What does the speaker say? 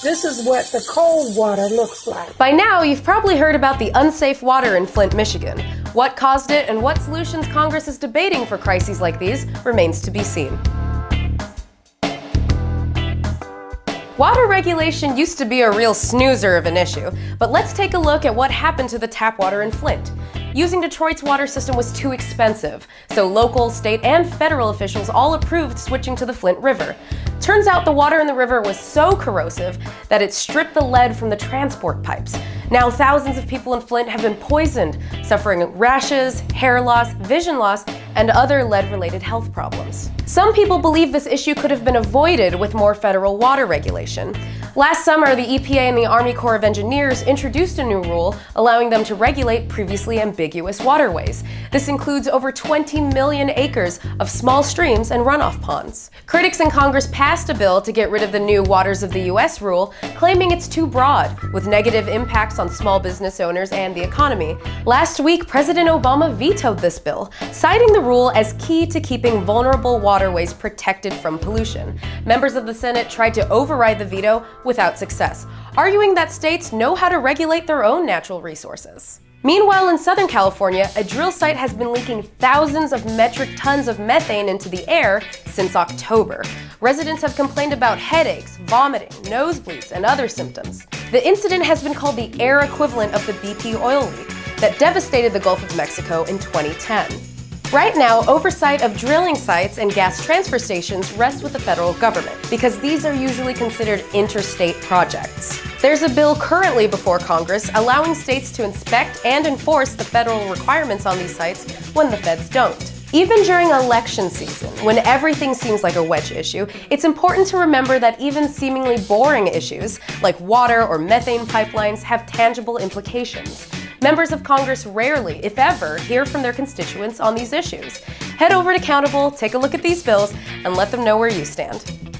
This is what the cold water looks like. By now, you've probably heard about the unsafe water in Flint, Michigan. What caused it and what solutions Congress is debating for crises like these remains to be seen. Water regulation used to be a real snoozer of an issue, but let's take a look at what happened to the tap water in Flint. Using Detroit's water system was too expensive, so local, state, and federal officials all approved switching to the Flint River. Turns out the water in the river was so corrosive that it stripped the lead from the transport pipes. Now thousands of people in Flint have been poisoned, suffering rashes, hair loss, vision loss, and other lead-related health problems. Some people believe this issue could have been avoided with more federal water regulation. Last summer, the EPA and the Army Corps of Engineers introduced a new rule allowing them to regulate previously ambiguous waterways. This includes over 20 million acres of small streams and runoff ponds. Critics in Congress passed a bill to get rid of the new Waters of the U.S. rule, claiming it's too broad, with negative impacts on small business owners and the economy. Last week, President Obama vetoed this bill, citing the rule as key to keeping vulnerable waterways protected from pollution. Members of the Senate tried to override the veto without success, arguing that states know how to regulate their own natural resources. Meanwhile, in Southern California, a drill site has been leaking thousands of metric tons of methane into the air since October. Residents have complained about headaches, vomiting, nosebleeds, and other symptoms. The incident has been called the air equivalent of the BP oil leak that devastated the Gulf of Mexico in 2010. Right now, oversight of drilling sites and gas transfer stations rests with the federal government because these are usually considered interstate projects. There's a bill currently before Congress allowing states to inspect and enforce the federal requirements on these sites when the feds don't. Even during election season, when everything seems like a wedge issue, it's important to remember that even seemingly boring issues, like water or methane pipelines, have tangible implications. Members of Congress rarely, if ever, hear from their constituents on these issues. Head over to Countable, take a look at these bills, and let them know where you stand.